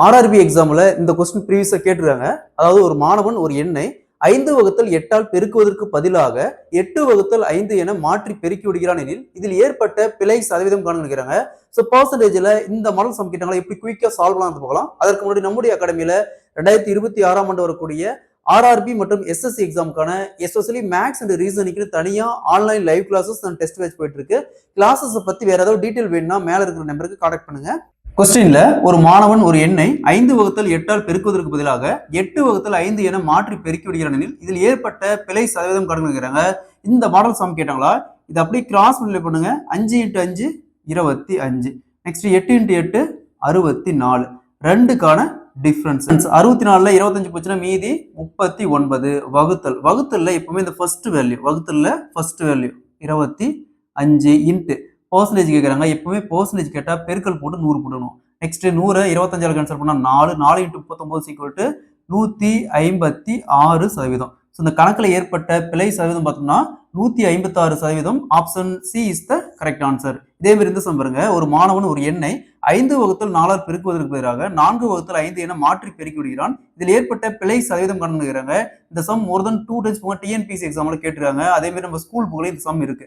RRB எக்ஸாம்ல இந்த question ப்ரீவியஸா கேட்டிருக்காங்க. அதாவது ஒரு மாணவன் ஒரு எண்ணை 5/8 ஆல் பெருக்குவதற்கு பதிலாக 8/5 என மாற்றி பெருக்கி விடுகிறான் எனில் இதில் ஏற்பட்ட பிழை சதவீதம் காண்கிறாங்க. ஸோ பர்சன்டேஜ்ல இந்த மாடல் சம் கேட்டாங்களா எப்படி குயிக்கா சால்வ் பண்ணலாம் பார்க்கலாம். அதற்கு முன்னாடி நம்முடைய அகாடமியில 2026ஆம் ஆண்டு வரக்கூடிய ஆர்ஆர்பி மற்றும் எஸ்எஸ்சி எக்ஸாமுக்கான எஸ்பெஷலி மேக்ஸ் அண்ட் ரீசனிங்க்கு தனியா online live classes and test batch போயிட்டு இருக்கு. கிளாஸஸ் பத்தி வேற ஏதாவது டீடைல் வேணும்னா மேல இருக்கிற நம்பருக்கு கான்டாக்ட் பண்ணுங்க. கொஸ்டின்ல ஒரு மாணவன் ஒரு எண்ணை 5/8 ஆல் பெருக்குவதற்கு பதிலாக 8/5 என மாற்றி பெருக்கி விடுகிறான் எனில் இதில் ஏற்பட்ட பிழை சதவீதம் காண்கிறாங்க. இந்த மாடல் சம் கேட்டாங்களா? இது அப்படியே கிராஸ் மல்டிப்ளை பண்ணுங்க. 5 × 5 25. நெக்ஸ்ட் 8 × 8 64. ரெண்டுக்கான டிஃபரன்ஸ் 64ல 25 போச்சுன்னா மீதி 39 வகுத்தல்ல எப்பவுமே இந்த ஃபர்ஸ்ட் வேல்யூ 25 இன்ட்டு பர்சன்டேஜ் கேட்குறாங்க. எப்பவுமே பர்சன்டேஜ் கேட்டால் பெருக்கல் போட்டு 100 போடணும். நெக்ஸ்ட் 100 25 கேன்சல் பண்ணால் 4 × 39 156%. ஸோ இந்த கணக்கில் ஏற்பட்ட பிழை சதவீதம் பார்த்தோம்னா 156%. Option C is the correct answer. இதே மாதிரி இந்த சம் பாருங்க. ஒரு மாணவன் ஒரு எண்ணை 5/4 ஆல் பெருக்குவதற்கு பதிலாக 4/5 என மாற்றி பெருக்கி விடுகிறான். இதில் ஏற்பட்ட பிழை சதவீதம் காண்கிறாங்க. இந்த சம் மோர் தென் 2 டைம்ஸ் டிஎன்பிஎஸ்சி எக்ஸாம்ல கேட்டிருக்காங்க. அதே மாதிரி நம்ம ஸ்கூல் புக்ல இந்த சம் இருக்கு.